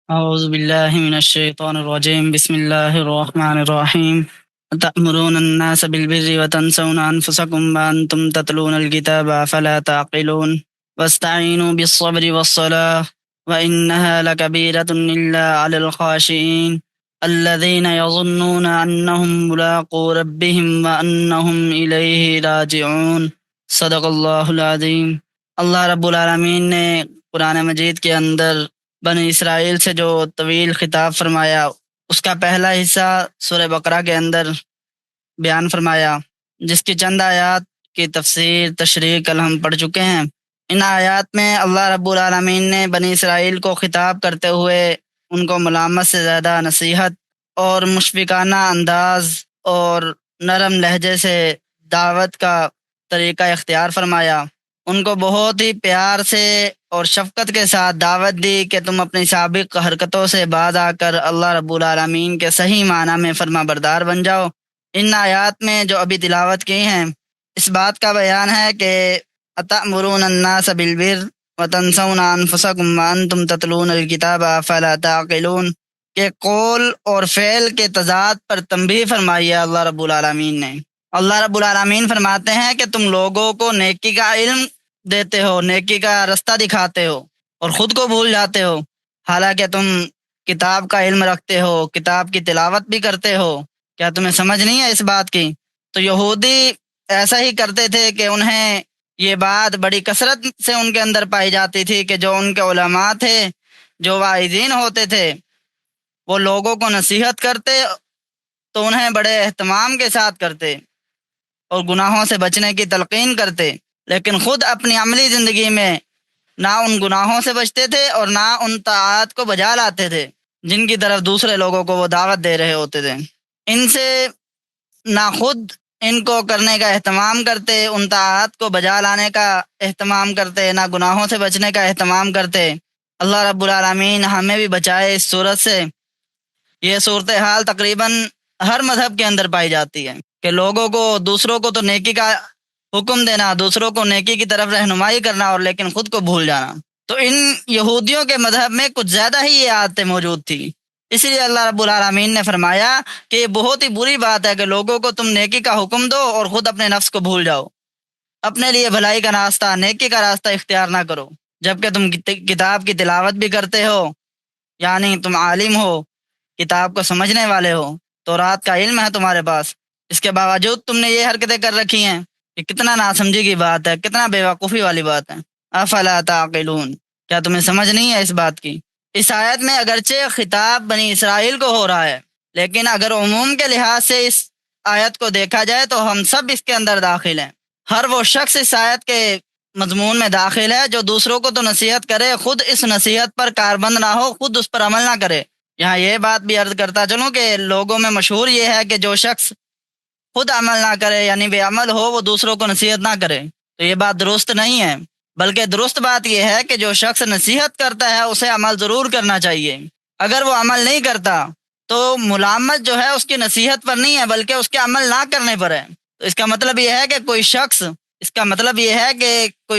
أعوذ بالله من الشيطان الرجيم بسم الله الرحمن الرحيم أتأمرون الناس بالبر وتنسون أنفسكم وأنتم تتلون الكتاب أفلا تعقلون واستعينوا بالصبر والصلاة وإنها لكبيرة إلا على الخاشعين الذين يظنون أنهم ملاقو ربهم وأنهم إليه راجعون صدق اللہ العظیم۔ اللہ رب العالمین نے قرآن مجید کے اندر بنی اسرائیل سے جو طویل خطاب فرمایا، اس کا پہلا حصہ سورہ بقرہ کے اندر بیان فرمایا، جس کی چند آیات کی تفسیر تشریح کل ہم پڑھ چکے ہیں۔ ان آیات میں اللہ رب العالمین نے بنی اسرائیل کو خطاب کرتے ہوئے ان کو ملامت سے زیادہ نصیحت اور مشفقانہ انداز اور نرم لہجے سے دعوت کا طریقہ اختیار فرمایا۔ ان کو بہت ہی پیار سے اور شفقت کے ساتھ دعوت دی کہ تم اپنی سابق حرکتوں سے باز آ کر اللہ رب العالمین کے صحیح معنی میں فرما بردار بن جاؤ۔ ان آیات میں جو ابھی تلاوت کی ہیں، اس بات کا بیان ہے کہ اتأمرون الناس بالبر وتنسون انفسکم وانتم تتلون الکتاب افلا تعقلون کہ قول اور فعل کے تضاد پر تنبیہ فرمائی ہے اللہ رب العالمین نے۔ اللہ رب العالمین فرماتے ہیں کہ تم لوگوں کو نیکی کا علم دیتے ہو، نیکی کا رستہ دکھاتے ہو اور خود کو بھول جاتے ہو، حالانکہ تم کتاب کا علم رکھتے ہو، کتاب کی تلاوت بھی کرتے ہو۔ کیا تمہیں سمجھ نہیں ہے اس بات کی؟ تو یہودی ایسا ہی کرتے تھے کہ انہیں یہ بات بڑی کثرت سے ان کے اندر پائی جاتی تھی کہ جو ان کے علماء تھے، جو واعظین ہوتے تھے، وہ لوگوں کو نصیحت کرتے تو انہیں بڑے اہتمام کے ساتھ کرتے اور گناہوں سے بچنے کی تلقین کرتے، لیکن خود اپنی عملی زندگی میں نہ ان گناہوں سے بچتے تھے اور نہ ان طاعات کو بجا لاتے تھے جن کی طرف دوسرے لوگوں کو وہ دعوت دے رہے ہوتے تھے۔ ان سے نہ خود ان کو کرنے کا اہتمام کرتے، ان طاعات کو بجا لانے کا اہتمام کرتے، نہ گناہوں سے بچنے کا اہتمام کرتے۔ اللہ رب العالمین ہمیں بھی بچائے اس صورت سے۔ یہ صورتحال تقریباً ہر مذہب کے اندر پائی جاتی ہے کہ لوگوں کو، دوسروں کو تو نیکی کا حکم دینا، دوسروں کو نیکی کی طرف رہنمائی کرنا، اور لیکن خود کو بھول جانا۔ تو ان یہودیوں کے مذہب میں کچھ زیادہ ہی یہ عادتیں موجود تھی، اس لیے اللہ رب العالمین نے فرمایا کہ یہ بہت ہی بری بات ہے کہ لوگوں کو تم نیکی کا حکم دو اور خود اپنے نفس کو بھول جاؤ، اپنے لیے بھلائی کا راستہ، نیکی کا راستہ اختیار نہ کرو، جبکہ تم کتاب کی تلاوت بھی کرتے ہو، یعنی تم عالم ہو، کتاب کو سمجھنے والے ہو، تورات کا علم ہے تمہارے پاس، اس کے باوجود تم نے یہ حرکتیں کر رکھی ہیں۔ یہ کتنا ناسمجھی کی بات ہے، کتنا بے وقوفی والی بات ہے۔ افلا تعقلون، کیا تمہیں سمجھ نہیں ہے اس بات کی؟ اس آیت میں اگرچہ خطاب بنی اسرائیل کو ہو رہا ہے، لیکن اگر عموم کے لحاظ سے اس آیت کو دیکھا جائے تو ہم سب اس کے اندر داخل ہیں۔ ہر وہ شخص اس آیت کے مضمون میں داخل ہے جو دوسروں کو تو نصیحت کرے، خود اس نصیحت پر کاربند نہ ہو، خود اس پر عمل نہ کرے۔ یہاں یہ بات بھی عرض کرتا چلوں کہ لوگوں میں مشہور یہ ہے کہ جو شخص خود عمل نہ کرے، یعنی بے عمل ہو، وہ دوسروں کو نصیحت نہ کرے، تو یہ بات درست نہیں ہے، بلکہ درست بات یہ ہے کہ جو شخص نصیحت کرتا ہے اسے عمل ضرور کرنا چاہیے۔ اگر وہ عمل نہیں کرتا تو ملامت جو ہے اس کی نصیحت پر نہیں ہے بلکہ اس کے عمل نہ کرنے پر ہے۔ تو اس کا مطلب یہ ہے کہ کوئی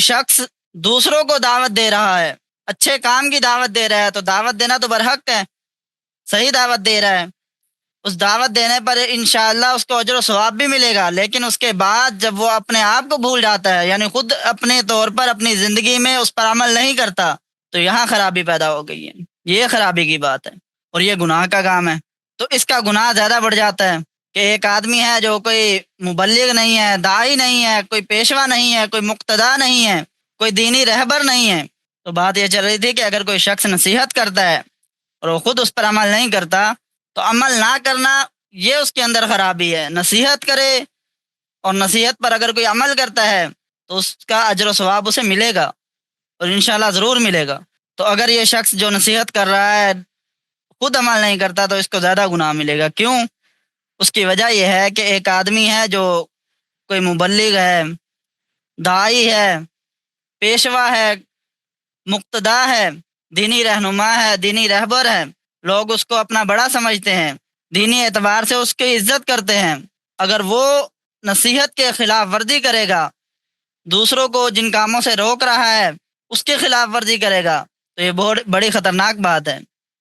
شخص دوسروں کو دعوت دے رہا ہے، اچھے کام کی دعوت دے رہا ہے، تو دعوت دینا تو برحق ہے، صحیح دعوت دے رہا ہے، اس دعوت دینے پر انشاءاللہ اس کو اجر و ثواب بھی ملے گا، لیکن اس کے بعد جب وہ اپنے آپ کو بھول جاتا ہے، یعنی خود اپنے طور پر اپنی زندگی میں اس پر عمل نہیں کرتا، تو یہاں خرابی پیدا ہو گئی ہے۔ یہ خرابی کی بات ہے اور یہ گناہ کا کام ہے۔ تو اس کا گناہ زیادہ بڑھ جاتا ہے کہ ایک آدمی ہے جو کوئی مبلغ نہیں ہے، داعی نہیں ہے، کوئی پیشوا نہیں ہے، کوئی مقتدا نہیں ہے، کوئی دینی رہبر نہیں ہے۔ تو بات یہ چل رہی تھی کہ اگر کوئی شخص نصیحت کرتا ہے اور وہ خود اس پر عمل نہیں کرتا تو عمل نہ کرنا یہ اس کے اندر خرابی ہے۔ نصیحت کرے اور نصیحت پر اگر کوئی عمل کرتا ہے تو اس کا اجر و ثواب اسے ملے گا اور انشاءاللہ ضرور ملے گا۔ تو اگر یہ شخص جو نصیحت کر رہا ہے خود عمل نہیں کرتا تو اس کو زیادہ گناہ ملے گا۔ کیوں؟ اس کی وجہ یہ ہے کہ ایک آدمی ہے جو کوئی مبلغ ہے، داعی ہے، پیشوا ہے، مقتدا ہے، دینی رہنما ہے، دینی رہبر ہے، لوگ اس کو اپنا بڑا سمجھتے ہیں، دینی اعتبار سے اس کی عزت کرتے ہیں۔ اگر وہ نصیحت کے خلاف ورزی کرے گا، دوسروں کو جن کاموں سے روک رہا ہے اس کے خلاف ورزی کرے گا، تو یہ بہت بڑی خطرناک بات ہے۔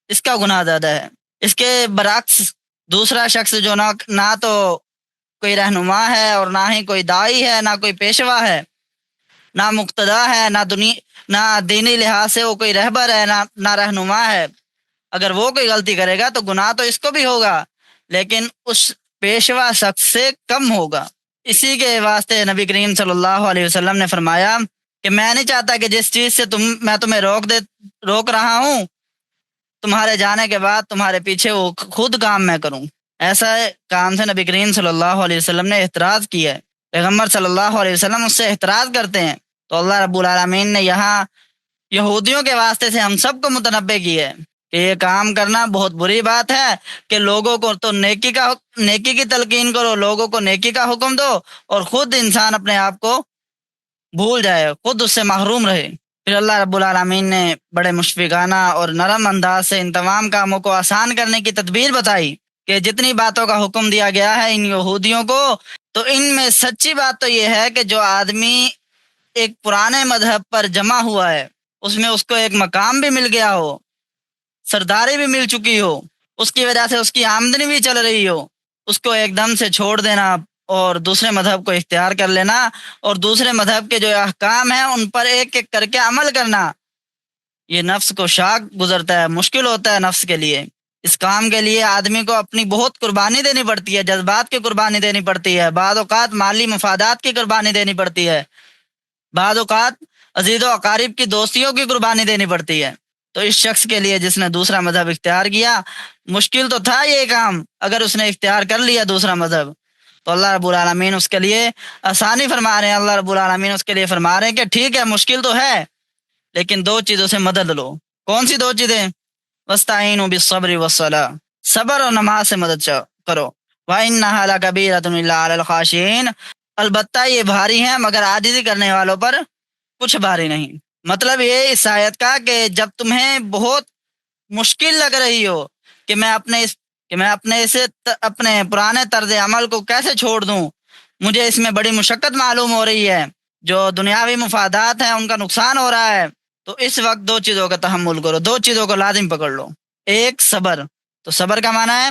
اس کا گناہ زیادہ ہے۔ اس کے برعکس دوسرا شخص جو نہ تو کوئی رہنما ہے اور نہ ہی کوئی داعی ہے، نہ کوئی پیشوا ہے، نہ مقتدا ہے، نہ دینی لحاظ سے وہ کوئی رہبر ہے، نہ رہنما ہے، اگر وہ کوئی غلطی کرے گا تو گناہ تو اس کو بھی ہوگا، لیکن اس پیشوا شخص سے کم ہوگا۔ اسی کے واسطے نبی کریم صلی اللہ علیہ وسلم نے فرمایا کہ میں نہیں چاہتا کہ جس چیز سے میں تمہیں روک رہا ہوں، تمہارے جانے کے بعد تمہارے پیچھے وہ خود کام میں کروں۔ ایسا کام سے نبی کریم صلی اللہ علیہ وسلم نے احتراز کیا ہے۔ پیغمبر صلی اللہ علیہ وسلم اس سے احتراز کرتے ہیں، تو اللہ رب العالمین نے یہاں یہودیوں کے واسطے سے ہم سب کو متنبع کیا ہے کہ یہ کام کرنا بہت بری بات ہے، کہ لوگوں کو تو نیکی کی تلقین کرو، لوگوں کو نیکی کا حکم دو، اور خود انسان اپنے آپ کو بھول جائے، خود اس سے محروم رہے۔ پھر اللہ رب العالمین نے بڑے مشفقانہ اور نرم انداز سے ان تمام کاموں کو آسان کرنے کی تدبیر بتائی کہ جتنی باتوں کا حکم دیا گیا ہے ان یہودیوں کو، تو ان میں سچی بات تو یہ ہے کہ جو آدمی ایک پرانے مذہب پر جمع ہوا ہے، اس میں اس کو ایک مقام بھی مل گیا ہو، سرداری بھی مل چکی ہو، اس کی وجہ سے اس کی آمدنی بھی چل رہی ہو، اس کو ایک دم سے چھوڑ دینا اور دوسرے مذہب کو اختیار کر لینا، اور دوسرے مذہب کے جو احکام ہیں ان پر ایک ایک کر کے عمل کرنا، یہ نفس کو شاق گزرتا ہے، مشکل ہوتا ہے نفس کے لیے۔ اس کام کے لیے آدمی کو اپنی بہت قربانی دینی پڑتی ہے، جذبات کی قربانی دینی پڑتی ہے، بعض اوقات مالی مفادات کی قربانی دینی پڑتی ہے، بعض اوقات عزیز و اقارب کی دوستیوں کی قربانی دینی پڑتی ہے۔ تو اس شخص کے لیے جس نے دوسرا مذہب اختیار کیا، مشکل تو تھا یہ کام، اگر اس نے اختیار کر لیا دوسرا مذہب، تو اللہ رب العالمین اس کے لیے آسانی فرما رہے ہیں۔ اللہ رب العالمین اس کے لیے فرما رہے ہیں کہ ٹھیک ہے مشکل تو ہے، لیکن دو چیزوں سے مدد لو۔ کون سی دو چیزیں؟ وَاسْتَعِينُوا بِالصَّبْرِ وَالصَّلَاةِ، صبر اور نماز سے مدد کرو۔ وَإِنَّهَا لَكَبِيرَةٌ إِلَّا عَلَى الْخَاشِعِينَ، البتہ یہ بھاری ہیں مگر عاجزی کرنے والوں پر کچھ بھاری نہیں۔ مطلب یہ اس آیت کا کہ جب تمہیں بہت مشکل لگ رہی ہو کہ میں اپنے پرانے طرز عمل کو کیسے چھوڑ دوں، مجھے اس میں بڑی مشقت معلوم ہو رہی ہے، جو دنیاوی مفادات ہیں ان کا نقصان ہو رہا ہے، تو اس وقت دو چیزوں کا تحمل کرو، دو چیزوں کو لازم پکڑ لو۔ ایک صبر، تو صبر کا معنی ہے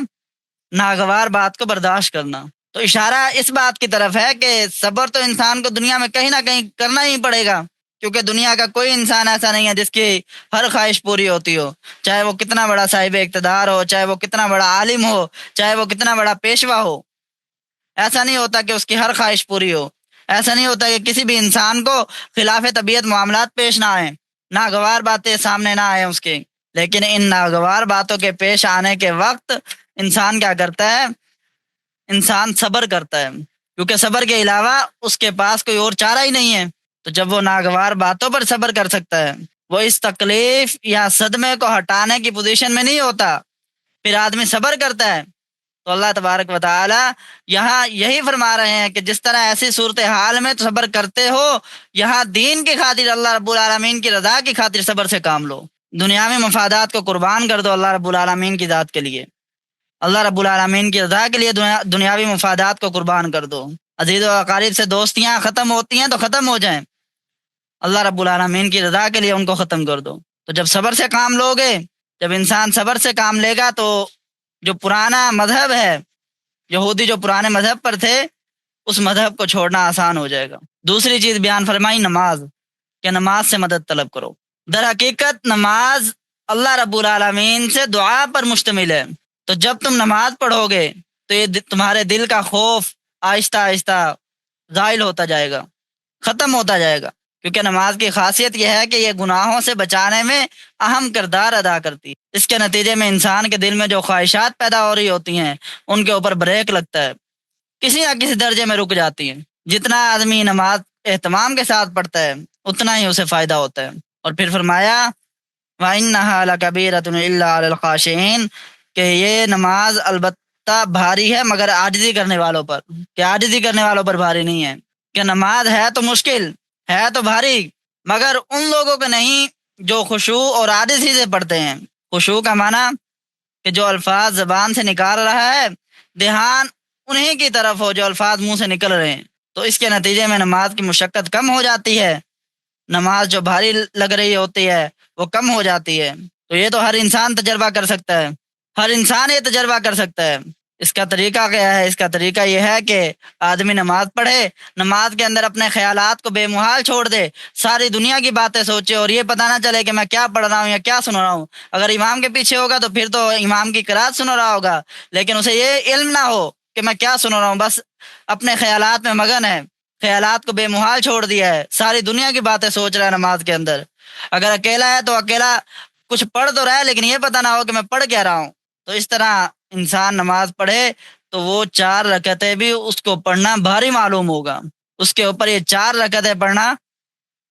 ناگوار بات کو برداشت کرنا، تو اشارہ اس بات کی طرف ہے کہ صبر تو انسان کو دنیا میں کہیں نہ کہیں کرنا ہی پڑے گا، کیونکہ دنیا کا کوئی انسان ایسا نہیں ہے جس کی ہر خواہش پوری ہوتی ہو، چاہے وہ کتنا بڑا صاحب اقتدار ہو، چاہے وہ کتنا بڑا عالم ہو، چاہے وہ کتنا بڑا پیشوا ہو، ایسا نہیں ہوتا کہ اس کی ہر خواہش پوری ہو، ایسا نہیں ہوتا کہ کسی بھی انسان کو خلاف طبیعت معاملات پیش نہ آئیں، ناگوار باتیں سامنے نہ آئیں اس کے، لیکن ان ناگوار باتوں کے پیش آنے کے وقت انسان کیا کرتا ہے؟ انسان صبر کرتا ہے، کیونکہ صبر کے علاوہ اس کے پاس کوئی اور چارہ ہی نہیں ہے۔ تو جب وہ ناگوار باتوں پر صبر کر سکتا ہے، وہ اس تکلیف یا صدمے کو ہٹانے کی پوزیشن میں نہیں ہوتا، پھر آدمی صبر کرتا ہے، تو اللہ تبارک و تعالی یہاں یہی فرما رہے ہیں کہ جس طرح ایسی صورتحال میں صبر کرتے ہو، یہاں دین کی خاطر اللہ رب العالمین کی رضا کی خاطر صبر سے کام لو، دنیاوی مفادات کو قربان کر دو اللہ رب العالمین کی ذات کے لیے، اللہ رب العالمین کی رضا کے لیے دنیاوی مفادات کو قربان کر دو۔ عزیز و اقارب سے دوستیاں ختم ہوتی ہیں تو ختم ہو جائیں، اللہ رب العالمین کی رضا کے لیے ان کو ختم کر دو۔ تو جب صبر سے کام لوگے، جب انسان صبر سے کام لے گا، تو جو پرانا مذہب ہے، یہودی جو پرانے مذہب پر تھے، اس مذہب کو چھوڑنا آسان ہو جائے گا۔ دوسری چیز بیان فرمائی نماز، کہ نماز سے مدد طلب کرو۔ در حقیقت نماز اللہ رب العالمین سے دعا پر مشتمل ہے، تو جب تم نماز پڑھو گے تو یہ تمہارے دل کا خوف آہستہ آہستہ زائل ہوتا جائے گا، ختم ہوتا جائے گا، کیونکہ نماز کی خاصیت یہ ہے کہ یہ گناہوں سے بچانے میں اہم کردار ادا کرتی ہے۔ اس کے نتیجے میں انسان کے دل میں جو خواہشات پیدا ہو رہی ہوتی ہیں ان کے اوپر بریک لگتا ہے، کسی نہ کسی درجے میں رک جاتی ہیں۔ جتنا آدمی نماز اہتمام کے ساتھ پڑھتا ہے اتنا ہی اسے فائدہ ہوتا ہے۔ اور پھر فرمایا وَإِنَّهَا لَكَبِيرَةٌ إِلَّا عَلَى الْخَاشِعِينَ، کہ یہ نماز البتہ بھاری ہے مگر عاجزی کرنے والوں پر، کہ عاجزی کرنے والوں پر بھاری نہیں ہے، کہ نماز ہے تو مشکل ہے تو بھاری، مگر ان لوگوں کو نہیں جو خشوع اور عاجزی سے پڑھتے ہیں۔ خشوع کا معنی کہ جو الفاظ زبان سے نکال رہا ہے دھیان انہی کی طرف ہو جو الفاظ منہ سے نکل رہے ہیں، تو اس کے نتیجے میں نماز کی مشقت کم ہو جاتی ہے، نماز جو بھاری لگ رہی ہوتی ہے وہ کم ہو جاتی ہے۔ تو یہ تو ہر انسان تجربہ کر سکتا ہے، ہر انسان یہ تجربہ کر سکتا ہے۔ اس کا طریقہ کیا ہے؟ اس کا طریقہ یہ ہے کہ آدمی نماز پڑھے، نماز کے اندر اپنے خیالات کو بے محال چھوڑ دے، ساری دنیا کی باتیں سوچے اور یہ پتہ نہ چلے کہ میں کیا پڑھ رہا ہوں یا کیا سن رہا ہوں۔ اگر امام کے پیچھے ہوگا تو پھر تو امام کی قرات سن رہا ہوگا، لیکن اسے یہ علم نہ ہو کہ میں کیا سن رہا ہوں، بس اپنے خیالات میں مگن ہے، خیالات کو بے محال چھوڑ دیا ہے، ساری دنیا کی باتیں سوچ رہا ہے نماز کے اندر۔ اگر اکیلا ہے تو اکیلا کچھ پڑھ تو رہا ہے لیکن یہ پتہ نہ ہو کہ میں پڑھ کیا رہا ہوں۔ تو اس طرح انسان نماز پڑھے تو وہ 4 رکعتیں بھی اس کو پڑھنا بھاری معلوم ہوگا، اس کے اوپر یہ 4 رکعتیں پڑھنا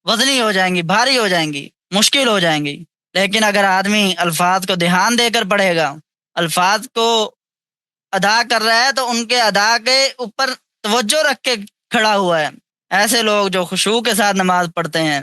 وزنی ہو جائیں گی، بھاری ہو جائیں گی، مشکل ہو جائیں گی۔ لیکن اگر آدمی الفاظ کو دھیان دے کر پڑھے گا، الفاظ کو ادا کر رہا ہے تو ان کے ادا کے اوپر توجہ رکھ کے کھڑا ہوا ہے، ایسے لوگ جو خشوع کے ساتھ نماز پڑھتے ہیں،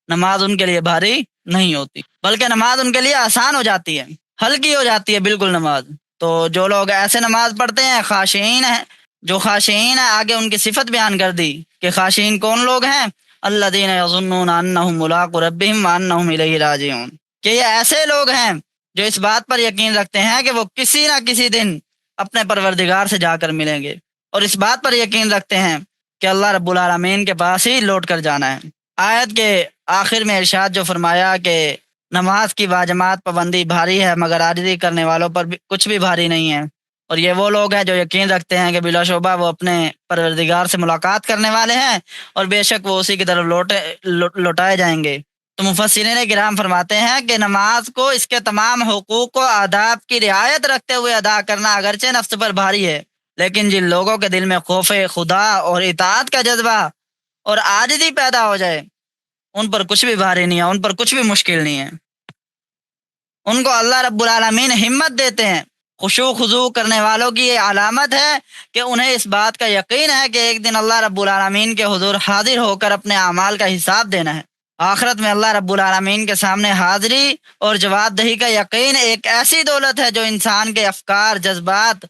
نماز ان کے لیے بھاری نہیں ہوتی بلکہ نماز ان کے لیے آسان ہو جاتی ہے، ہلکی ہو جاتی ہے بالکل نماز۔ تو جو لوگ ایسے نماز پڑھتے ہیں خاشعین ہیں، جو خاشعین ہیں، آگے ان کی صفت بیان کر دی کہ خاشعین کون لوگ ہیں؟ الذین یظنون انہم ملاقو ربہم وانہم الیہ راجعون، کہ یہ ایسے لوگ ہیں جو اس بات پر یقین رکھتے ہیں کہ وہ کسی نہ کسی دن اپنے پروردگار سے جا کر ملیں گے، اور اس بات پر یقین رکھتے ہیں کہ اللہ رب العالمین کے پاس ہی لوٹ کر جانا ہے۔ آیت کے آخر میں ارشاد جو فرمایا کہ نماز کی واجبات پابندی بھاری ہے مگر عاجزی کرنے والوں پر بھی کچھ بھی بھاری نہیں ہے، اور یہ وہ لوگ ہیں جو یقین رکھتے ہیں کہ بلا شبہ وہ اپنے پروردگار سے ملاقات کرنے والے ہیں اور بے شک وہ اسی کی طرف لوٹائے جائیں گے۔ تو مفسرین کرام فرماتے ہیں کہ نماز کو اس کے تمام حقوق و آداب کی رعایت رکھتے ہوئے ادا کرنا اگرچہ نفس پر بھاری ہے، لیکن جن لوگوں کے دل میں خوف خدا اور اطاعت کا جذبہ اور عاجزی پیدا ہو جائے ان پر کچھ بھی بھاری نہیں ہے، ان پر کچھ بھی مشکل نہیں ہے، ان کو اللہ رب العالمین ہمت دیتے ہیں۔ خشوع خضوع کرنے والوں کی یہ علامت ہے کہ انہیں اس بات کا یقین ہے کہ ایک دن اللہ رب العالمین کے حضور حاضر ہو کر اپنے اعمال کا حساب دینا ہے۔ آخرت میں اللہ رب العالمین کے سامنے حاضری اور جواب دہی کا یقین ایک ایسی دولت ہے جو انسان کے افکار، جذبات،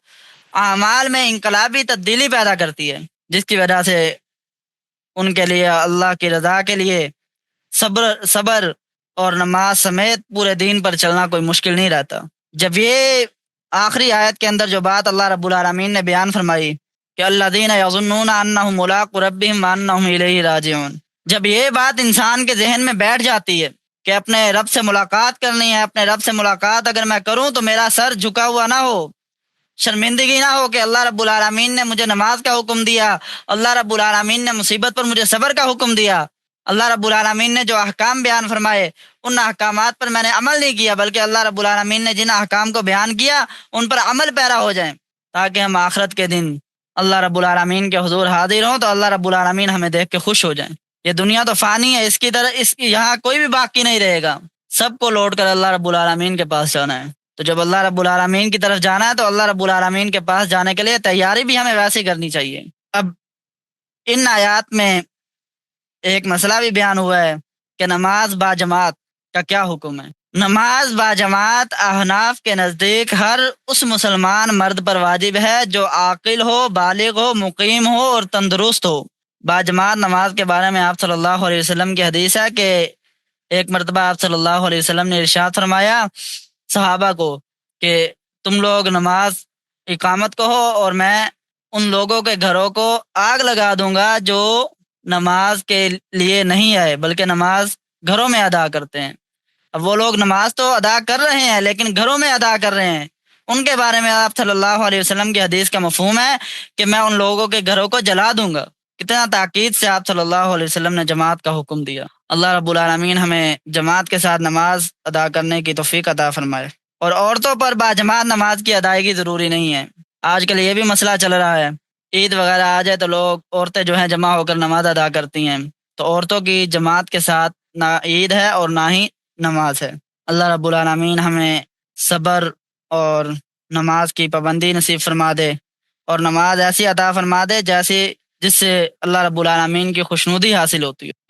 اعمال میں انقلابی تبدیلی پیدا کرتی ہے، جس کی وجہ سے ان کے لیے اللہ کی رضا کے لیے صبر اور نماز سمیت پورے دین پر چلنا کوئی مشکل نہیں رہتا۔ جب یہ آخری آیت کے اندر جو بات اللہ رب العالمین نے بیان فرمائی کہ الذین یظنون انہم ملاقو ربہم وانہم الیہ راجعون، جب یہ بات انسان کے ذہن میں بیٹھ جاتی ہے کہ اپنے رب سے ملاقات کرنی ہے، اپنے رب سے ملاقات اگر میں کروں تو میرا سر جھکا ہوا نہ ہو، شرمندگی نہ ہو کہ اللہ رب العالمین نے مجھے نماز کا حکم دیا، اللہ رب العالمین نے مصیبت پر مجھے صبر کا حکم دیا، اللہ رب العالمین نے جو احکام بیان فرمائے ان احکامات پر میں نے عمل نہیں کیا، بلکہ اللہ رب العالمین نے جن احکام کو بیان کیا ان پر عمل پیرا ہو جائیں، تاکہ ہم آخرت کے دن اللہ رب العالمین کے حضور حاضر ہوں تو اللہ رب العالمین ہمیں دیکھ کے خوش ہو جائیں۔ یہ دنیا تو فانی ہے، اس کی طرح یہاں کوئی بھی باقی نہیں رہے گا، سب کو لوٹ کر اللہ رب العالمین کے پاس جانا ہے۔ تو جب اللہ رب العالمین کی طرف جانا ہے تو اللہ رب العالمین کے پاس جانے کے لیے تیاری بھی ہمیں ویسے کرنی چاہیے۔ اب ان آیات میں ایک مسئلہ بھی بیان ہوا ہے کہ نماز با جماعت کا کیا حکم ہے۔ نماز با جماعت احناف کے نزدیک ہر اس مسلمان مرد پر واجب ہے جو عاقل ہو، بالغ ہو، مقیم ہو اور تندرست ہو۔ با جماعت نماز کے بارے میں آپ صلی اللہ علیہ وسلم کی حدیث ہے کہ ایک مرتبہ آپ صلی اللہ علیہ وسلم نے ارشاد فرمایا صحابہ کو کہ تم لوگ نماز اقامت کو ہو اور میں ان لوگوں کے گھروں کو آگ لگا دوں گا جو نماز کے لیے نہیں آئے بلکہ نماز گھروں میں ادا کرتے ہیں۔ اب وہ لوگ نماز تو ادا کر رہے ہیں لیکن گھروں میں ادا کر رہے ہیں، ان کے بارے میں آپ صلی اللہ علیہ وسلم کی حدیث کا مفہوم ہے کہ میں ان لوگوں کے گھروں کو جلا دوں گا۔ کتنا تاکید سے آپ صلی اللہ علیہ وسلم نے جماعت کا حکم دیا۔ اللہ رب العالمین ہمیں جماعت کے ساتھ نماز ادا کرنے کی توفیق عطا فرمائے۔ اور عورتوں پر با جماعت نماز کی ادائیگی ضروری نہیں ہے۔ آج کل یہ بھی مسئلہ چل رہا ہے، عید وغیرہ آ جائے تو لوگ عورتیں جو ہیں جمع ہو کر نماز ادا کرتی ہیں، تو عورتوں کی جماعت کے ساتھ نہ عید ہے اور نہ ہی نماز ہے۔ اللہ رب العالمین ہمیں صبر اور نماز کی پابندی نصیب فرما دے، اور نماز ایسی عطا فرما دے جس سے اللہ رب العالمین کی خوشنودی حاصل ہوتی ہے۔